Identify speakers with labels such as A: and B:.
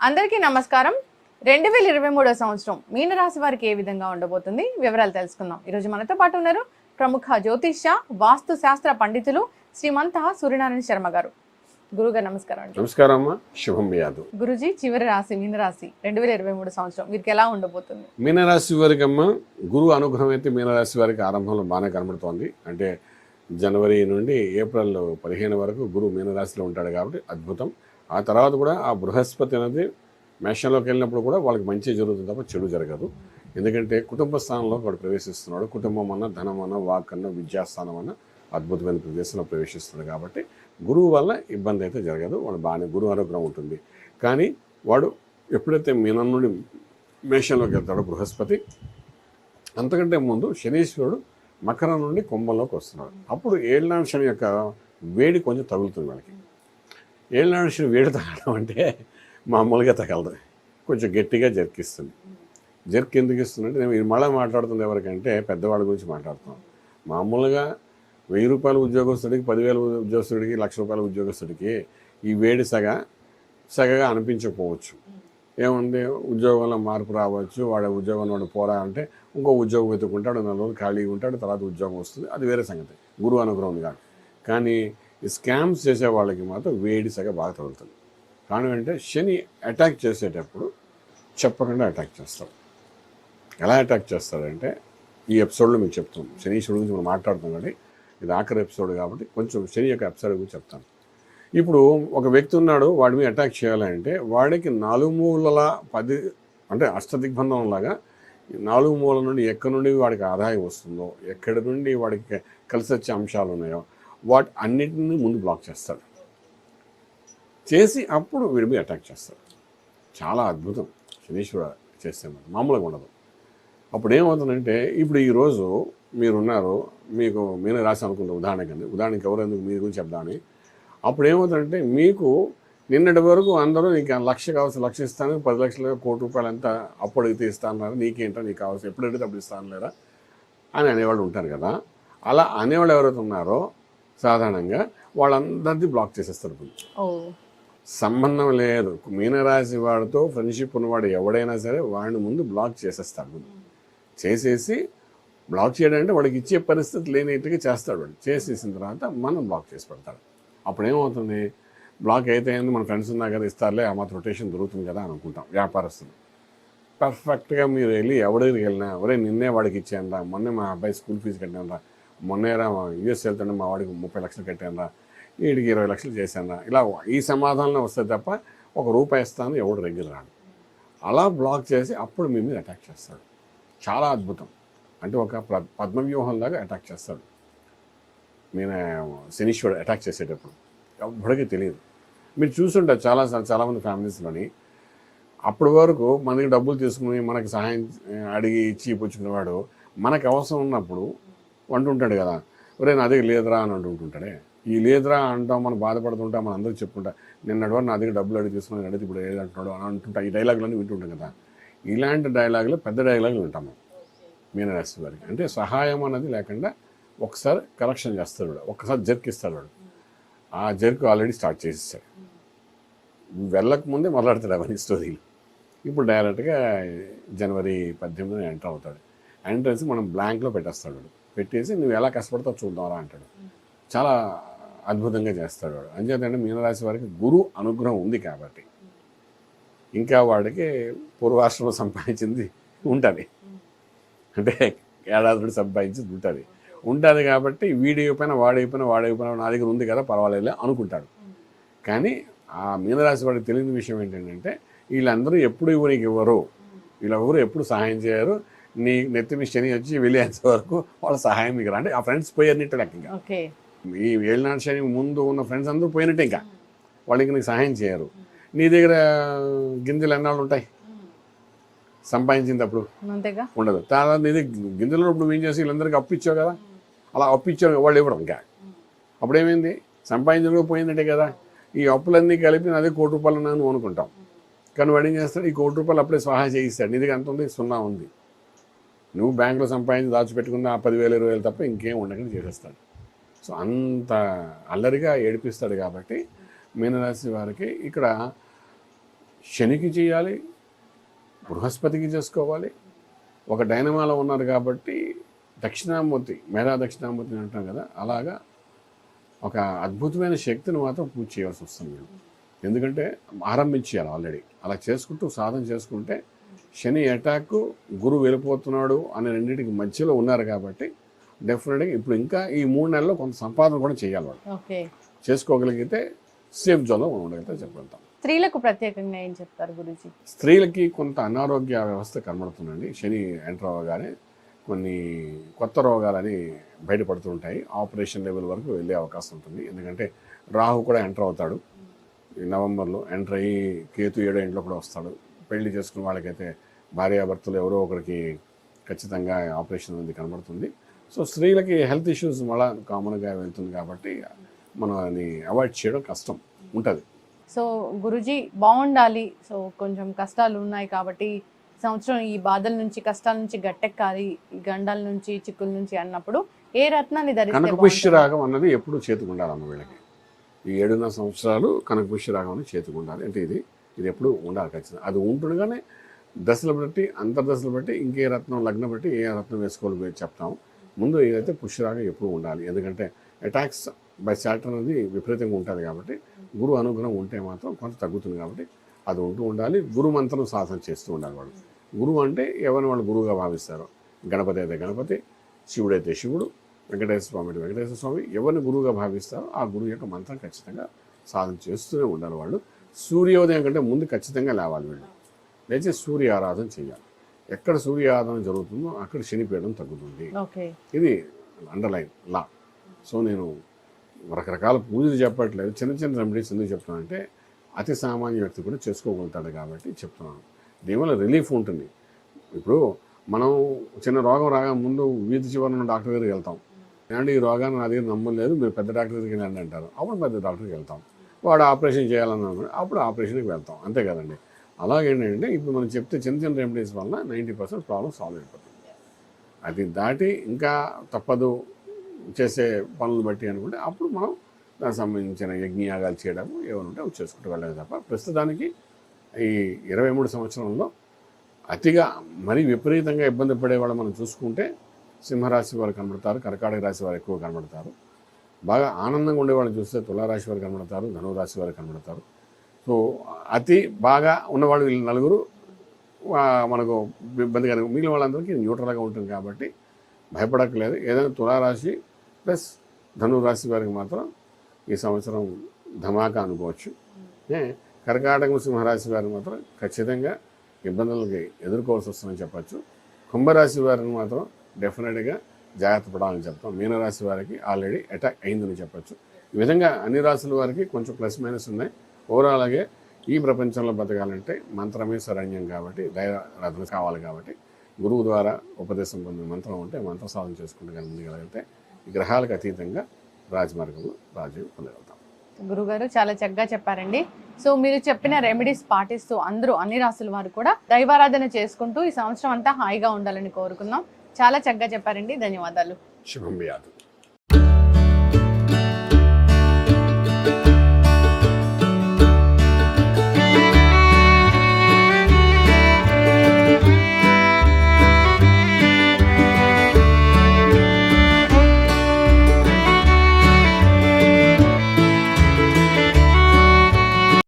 A: అందరికీ నమస్కారం. 2023 సంవత్సరం మీనరాశి వారికి ఏ విధంగా ఉండబోతుంది వివరాలు తెలుసుకుందాం. ఈరోజు మనతో పాటు ఉన్నారు ప్రముఖ జ్యోతిష్య వాస్తు శాస్త్ర పండితులు శ్రీమంత సూర్యనారాయణ శర్మ గారు. గురుగారు నమస్కారం అండి.
B: నమస్కారం అమ్మా, శుభం వ్యాధు.
A: గురుజీ, చివరి రాశి మీనరాశి 2023 సంవత్సరం వీరికి ఎలా ఉండబోతుంది?
B: మీనరాశి వారికి అమ్మ గురువు అనుగ్రహం అయితే మీనరాశి వారికి ఆరంభంలో బాగానే కనబడుతోంది. అంటే జనవరి నుండి ఏప్రిల్ 15 వరకు గురువు మీనరాశిలో ఉంటాడు కాబట్టి అద్భుతం. ఆ తర్వాత కూడా ఆ బృహస్పతి అనేది మేషంలోకి వెళ్ళినప్పుడు కూడా వాళ్ళకి మంచి జరుగుతుంది తప్ప చెడు జరగదు. ఎందుకంటే కుటుంబ స్థానంలో వాడు ప్రవేశిస్తున్నాడు. కుటుంబం అన్న, ధనం అన్న, వాక్ అన్న, విద్యాస్థానం అన్న అద్భుతమైన ప్రదేశంలో ప్రవేశిస్తున్నాడు కాబట్టి గురువు వల్ల ఇబ్బంది అయితే జరగదు. వాడు బాగానే గురువు అనుగ్రహం ఉంటుంది. కానీ వాడు ఎప్పుడైతే మీనం నుండి మేషంలోకి వెళ్తాడో బృహస్పతి, అంతకంటే ముందు శనీశ్వరుడు మకరం నుండి కుంభంలోకి వస్తున్నాడు. అప్పుడు ఏళ్ళనాడు శని యొక్క వేడి కొంచెం తగులుతుంది మనకి. ఏళ్ళనాడు శని వేడి తగలడం అంటే మామూలుగా తగలదు, కొంచెం గట్టిగా జర్కిస్తుంది. జర్క్ ఎందుకు ఇస్తుందంటే నేను ఇది మళ్ళీ మాట్లాడుతుంది ఎవరికంటే పెద్దవాళ్ళ గురించి మాట్లాడుతున్నాం. మామూలుగా 1000 రూపాయల ఉద్యోగస్తుడికి, 10,000 ఉద్యోగస్తుడికి, ₹1,00,000 ఉద్యోగస్తుడికి ఈ వేడి సగగా అనిపించకపోవచ్చు. ఏముంది, ఉద్యోగంలో మార్పు రావచ్చు, వాడి ఉద్యోగంలో వాడు పోరా అంటే ఇంకో ఉద్యోగం వెతుకుంటాడు, 4 రోజులు ఖాళీగా ఉంటాడు, తర్వాత ఉద్యోగం వస్తుంది, అది వేరే సంగతి, గురువు అనుగ్రహం ఉంది కాదు. కానీ ఈ స్కామ్స్ చేసే వాళ్ళకి మాత్రం వేడి సగ బాగా తగులుతుంది. కారణం అంటే శని అటాక్ చేసేటప్పుడు చెప్పకుండా అటాక్ చేస్తాడు. ఎలా అటాక్ చేస్తాడంటే ఈ ఎపిసోడ్లో మీకు చెప్తాను. శనీశ్వరుడు గురించి మనం మాట్లాడుతాం కాబట్టి ఇది ఆఖరి ఎపిసోడ్ కాబట్టి కొంచెం శని యొక్క ఎపిసోడ్ గురించి చెప్తాను. ఇప్పుడు ఒక వ్యక్తి ఉన్నాడు, వాడి మీద అటాక్ చేయాలంటే వాడికి 4 మూలల 10 అంటే అష్టదిగ్బంధం లాగా 4 మూలల నుండి ఎక్కడి నుండి వాడికి ఆదాయం వస్తుందో, ఎక్కడి నుండి వాడికి కలిసి వచ్చే అంశాలు ఉన్నాయో వాటి అన్నిటిని ముందు బ్లాక్ చేస్తాడు. చేసి అప్పుడు వీడి మీద అటాక్ చేస్తాడు. చాలా అద్భుతం శనీశ్వరుడు చేస్తే మామూలుగా ఉండదు. అప్పుడు ఏమవుతుందంటే ఇప్పుడు ఈరోజు మీరున్నారు, మీకు మీన రాసి అనుకుంటే ఉదాహరణకి ఎవరెందుకు మీ గురించి చెప్దామని. అప్పుడు ఏమవుతుందంటే మీకు నిన్నటి వరకు అందరూ నీకు 1,00,000 కావాల్సి 1,00,000 ఇస్తాను, 10 లక్షలు, ₹1,00,000 ఎంత అప్పుడు అడిగితే ఇస్తాను, నీకేంటో నీకు కావాల్సి ఎప్పుడు అడిగితే అప్పుడు ఇస్తాను లేదా అని అనేవాళ్ళు ఉంటారు కదా. అలా అనేవాళ్ళు ఎవరైతే ఉన్నారో సాధారణంగా వాళ్ళందరినీ బ్లాక్ చేసేస్తారు. సంబంధం లేదు, మీనరాశి వాడితో ఫ్రెండ్షిప్ ఉన్నవాడు ఎవడైనా సరే వాడిని ముందు బ్లాక్ చేసేస్తాడు. చేసేసి బ్లాక్ చేయడం అంటే వాడికి ఇచ్చే పరిస్థితి లేనిట్టుగా చేస్తాడు. వాడు చేసేసిన తర్వాత మనం బ్లాక్ చేసి పెడతాడు. అప్పుడు ఏమవుతుంది, బ్లాక్ అయితే మన ఫ్రెండ్స్ ఉన్నా కదా ఇస్తారులే, ఆ మాత్రం రొటేషన్ దొరుకుతుంది కదా అని అనుకుంటాం. వ్యాపారస్తులు పర్ఫెక్ట్గా మీరు వెళ్ళి ఎవరికి వెళ్ళినా ఒరే నిన్నే వాడికి ఇచ్చానరా, మొన్నే మా అబ్బాయి స్కూల్ ఫీజు కట్టానరా, మొన్నేరా యూఎస్ వెళ్తుంటే మా వాడికి 30 లక్షలు కట్టానరా, వీడికి 20 లక్షలు చేశానరా, ఇలా ఈ సమాధానం వస్తే తప్ప ₹1 ఇస్తాను ఎవడు రెగ్యులర్ రాడు. అలా బ్లాక్ చేసి అప్పుడు మీ మీద అటాక్ చేస్తాడు. చాలా అద్భుతం. అంటే ఒక పద్మవ్యూహంలాగా అటాక్ చేస్తాడు. నేను శనీశ్వరుడు అటాక్ చేసేటప్పుడు ఎవ్వడికి తెలియదు. మీరు చూస్తుంటారు చాలామంది ఫ్యామిలీస్లోని అప్పటి వరకు మనకి డబ్బులు తీసుకుని మనకి సహాయం అడిగి ఇచ్చి పుచ్చుకునేవాడు మనకు అవసరం ఉన్నప్పుడు అంటుంటాడు కదా, ఒరే నా దగ్గర లేదురా అని అంటుంటాడే. ఈ లేదురా అంటాం, మనం బాధపడుతుంటాం, మనం అందరికీ చెప్పుకుంటా నిన్నటి వరకు నా దగ్గర డబ్బులు అడిగి తీసుకుని అడిగితే ఇప్పుడు ఏదంటున్నాడు అని అంటుంటా. ఈ డైలాగులన్నీ వింటుంటాం కదా. ఇలాంటి డైలాగులు పెద్ద డైలాగులు వింటాము మీనరాశి వారికి. అంటే సహాయం అనేది లేకుండా ఒకసారి కరెక్షన్ చేస్తాడు వాడు, ఒక్కసారి జర్క్ ఇస్తాడు వాడు. ఆ జర్క్ ఆల్రెడీ స్టార్ట్ చేసేస్తాడు. వెళ్ళకముందే మొదలెడతాడు అవన్నీ స్టోరీలు. ఇప్పుడు డైరెక్ట్గా జనవరి 18 ఎంటర్ అవుతాడు. ఎంట్రెన్స్ మనం బ్లాంక్లో పెట్టేస్తాడు వాడు. పెట్టేసి నువ్వు ఎలా కష్టపడతావు చూద్దాంరా అంటాడు. చాలా అద్భుతంగా చేస్తాడు వాడు. అంచేతంటే మీనరాశి వారికి గురు అనుగ్రహం ఉంది కాబట్టి ఇంకా వాడికి పూర్వాశ్రమం సంపాదించింది ఉంటుంది. అంటే ఏడాది సంపాదించింది ఉంటుంది కాబట్టి వాడైపోయినా నా దగ్గర ఉంది కదా పర్వాలేదు అనుకుంటాడు. కానీ ఆ మీనరాశి వాడికి తెలియని విషయం ఏంటంటే వీళ్ళందరూ ఎప్పుడు నీకు ఇవ్వరు, వీళ్ళెవరు ఎప్పుడు సహాయం చేయరు, నీ నెత్తి మీ శని వచ్చి వెళ్ళేంత వరకు వాళ్ళ సహాయం మీకు రా. అంటే ఆ ఫ్రెండ్స్ పోయినట్టే లెక్క. ఇంకా ఈ ఏళ్ళనాడు శని ముందు ఉన్న ఫ్రెండ్స్ అందరూ పోయినట్టే. ఇంకా వాళ్ళకి నీకు సహాయం చేయరు. నీ దగ్గర గింజలు ఎన్నాళ్ళు ఉంటాయి సంపాదించినప్పుడు? ఉండదు. తర్వాత నీ దగ్గర గింజలు ఇప్పుడు ఏం చేసి వీళ్ళందరికీ అప్పు ఇచ్చావు కదా, అలా అప్పు ఇచ్చావు వాళ్ళు ఇవ్వడం. ఇంకా అప్పుడేమైంది, సంపాదించడం పోయిందంటే కదా. ఈ అప్పులన్నీ కలిపి అదే ₹1,00,000 నువ్వు అనుకుంటాం. కానీ వాడు ఏం చేస్తాడు, ఈ ₹1,00,000 అప్పుడే సహాయం చేయిస్తాడు. నీ దగ్గర ఎంత ఉంది? 0 ఉంది. నువ్వు బ్యాంకులో సంపాదించి దాచిపెట్టుకున్న 10,000 20,000 తప్ప ఇంకేం ఉండకని చేసేస్తాడు. సో అంత అల్లరిగా ఏడిపిస్తాడు. కాబట్టి మీనరాశి వారికి ఇక్కడ శనికి చేయాలి, బృహస్పతికి చేసుకోవాలి. ఒక డైనమాలో ఉన్నారు కాబట్టి దక్షిణామూర్తి, మేధా దక్షిణామూర్తి అంటాం కదా, అలాగా ఒక అద్భుతమైన శక్తిని మాత్రం పూజ చేయాల్సి వస్తుంది మేము. ఎందుకంటే ఆరంభించేయాలి ఆల్రెడీ. అలా చేసుకుంటూ సాధన చేసుకుంటే శని అటాక్, గురువు వెళ్ళిపోతున్నాడు అనే రెండింటికి మధ్యలో ఉన్నారు కాబట్టి డెఫినెట్గా ఇప్పుడు ఇంకా ఈ 3 నెలల్లో కొంత సంపాదన కూడా చేయాలి వాళ్ళు. చేసుకోగలిగితే సేఫ్ జోన్లో ఉండగలిగితే చెప్పగలుగుతాం.
A: స్త్రీలకు ప్రత్యేకంగా ఏం చెప్తారు గురుజీ?
B: స్త్రీలకి కొంత అనారోగ్య వ్యవస్థ కనబడుతుందండి. శని ఎంటర్ అవ్వగానే కొన్ని కొత్త రోగాలని బయటపడుతుంటాయి. ఆపరేషన్ లెవెల్ వరకు వెళ్ళే అవకాశం ఉంటుంది. ఎందుకంటే రాహు కూడా ఎంటర్ అవుతాడు ఈ నవంబర్లో. ఎంటర్ అయ్యి కేతు 7వ ఇంట్లో కూడా వస్తాడు. పెళ్లి చేసుకున్న వాళ్ళకైతే భార్యాభర్తలు ఎవరో ఒకరికి ఖచ్చితంగా ఆపరేషన్ అనేది కనబడుతుంది. సో స్త్రీలకి హెల్త్ ఇష్యూస్ మళ్ళా కామన్గా వెళ్తుంది కాబట్టి మనం అది అవాయిడ్ చేయడం కష్టం ఉంటుంది.
A: సో గురుజీ బాగుండాలి, సో కొంచెం కష్టాలు ఉన్నాయి కాబట్టి సంవత్సరం ఈ బాధల నుంచి కష్టాల నుంచి గట్టెక్కాలి, ఈ గండాల నుంచి చిక్కుల నుంచి అన్నప్పుడు ఏ రత్నాన్ని ధరిస్తే
B: కనకపుష్య రాగం అన్నది ఎప్పుడు చేతికి ఉండాలన్న వీళ్ళకి. ఈ 7.5 సంవత్సరాలు కనకపుష్య రాగం అనేది చేతికి ఉండాలి. అంటే ఇది ఎప్పుడు ఉండాలి ఖచ్చితంగా. అది ఉంటుండగానే దశలు బట్టి, అంతర్దశలు బట్టి ఇంకే రత్నం, లగ్నం బట్టి ఏ రత్నం వేసుకోవాలి చెప్తాము. ముందు ఏదైతే పుష్యరాగం ఎప్పుడు ఉండాలి. ఎందుకంటే అటాక్స్ బై సాటర్న్ అనేది విపరీతంగా ఉంటుంది కాబట్టి గురు అనుగ్రహం ఉంటే మాత్రం కొంత తగ్గుతుంది కాబట్టి అది ఉండాలి. గురు మంత్రం సాధన చేస్తూ ఉండాలి వాళ్ళు. గురువు అంటే ఎవరిని వాళ్ళు గురువుగా భావిస్తారో, గణపతి అయితే గణపతి, శివుడైతే శివుడు, వెంకటేశ్వర స్వామి అయితే వెంకటేశ్వర స్వామి, ఎవరిని గురువుగా భావిస్తారో ఆ గురువు యొక్క మంత్రం ఖచ్చితంగా సాధన చేస్తూనే ఉండాలి వాళ్ళు. సూర్యోదయం కంటే ముందు ఖచ్చితంగా లేవాలి వీళ్ళు. లేచి సూర్య ఆరాధన చేయాలి. ఎక్కడ సూర్య ఆరాధన జరుగుతుందో అక్కడ శనిపీఠం తగ్గుతుంది. ఇది అండర్లైన్ లా. సో నేను రకరకాల పూజలు చెప్పట్లేదు, చిన్న చిన్న రెమెడీస్ ఎందుకు చెప్తున్నానంటే అతి సామాన్య వ్యక్తి కూడా చేసుకోగలుగుతాడు కాబట్టి చెప్తున్నాను. దీనివల్ల రిలీఫ్ ఉంటుంది. ఇప్పుడు మనం చిన్న రోగం రాగా ముందు వీధి చివరన డాక్టర్ దగ్గరికి వెళ్తాం. ఏమంటే ఈ రోగాన్ని నా దగ్గర నమ్మలేదు, మీరు పెద్ద డాక్టర్ దగ్గరికి వెళ్ళండి అంటారు. అప్పుడు పెద్ద డాక్టర్కి వెళ్తాం. వాడు ఆపరేషన్ చేయాలన్నాడు, అప్పుడు ఆపరేషన్కి వెళ్తాం. అంతే కదండి. అలాగేంటంటే ఇప్పుడు మనం చెప్తే చిన్న చిన్న రెమెడీస్ వల్ల 90% ప్రాబ్లం సాల్వ్ అయిపోతుంది. అది దాటి ఇంకా తప్పదు చేసే పనులు బట్టి అనుకుంటే అప్పుడు మనం దానికి సంబంధించిన యజ్ఞయాగాలు చేయడం ఏమైనా ఉంటే అవి చేసుకుంటూ వెళ్ళాలి తప్ప ప్రస్తుతానికి ఈ 23 సంవత్సరంలో అతిగా మరీ విపరీతంగా ఇబ్బంది పడేవాళ్ళు మనం చూసుకుంటే సింహరాశి వారు కనబడతారు, కర్కాటక రాశి వారు ఎక్కువ కనబడతారు. బాగా ఆనందంగా ఉండేవాళ్ళని చూస్తే తులారాశి వారు కనబడతారు, ధనురాశి వారు కనబడతారు. సో అతి బాగా ఉన్నవాళ్ళు వీళ్ళు నలుగురు మనకు ఇబ్బంది కలిగి, మిగిలిన వాళ్ళందరికీ న్యూట్రల్గా ఉంటుంది కాబట్టి భయపడక్కలేదు. ఏదైనా తులారాశి ప్లస్ ధనురాశి వారికి మాత్రం ఈ సంవత్సరం ధమాకా అనుకోవచ్చు. కర్కాటక సింహరాశి వారికి మాత్రం ఖచ్చితంగా ఇబ్బందులకి ఎదుర్కోవాల్సి వస్తుందని చెప్పచ్చు. కుంభరాశి వారిని మాత్రం డెఫినెట్గా జాగ్రత్త పడాలని చెప్తాం. మీనరాశి వారికి ఆల్రెడీ అటాక్ అయిందని చెప్పచ్చు. ఈ విధంగా అన్ని రాశుల వారికి కొంచెం ప్లస్ మైనస్ ఉన్నాయి. ఓవరాల్గా ఈ ప్రపంచంలో బతకాలంటే మంత్రమే శరణ్యం కాబట్టి దైవారాధన కావాలి కాబట్టి గురువు ద్వారా ఉపదేశం పొందిన మంత్రం ఉంటే మంత్ర సాధన చేసుకుంటూ ముందుకెళ్ళగలిగితే ఈ గ్రహాలకు అతీతంగా రాజమార్గంలో రాజ్యం పొందగలుగుతాం.
A: గురుగారు చాలా చక్కగా చెప్పారండి. సో మీరు చెప్పిన రెమెడీస్ పాటిస్తూ అందరూ అన్ని రాసుల వారు కూడా దైవారాధన చేసుకుంటూ ఈ సంవత్సరం అంతా హాయిగా ఉండాలని కోరుకుందాం. చాలా చక్కగా చెప్పారండి. ధన్యవాదాలు.
B: శుభం వ్యాధు.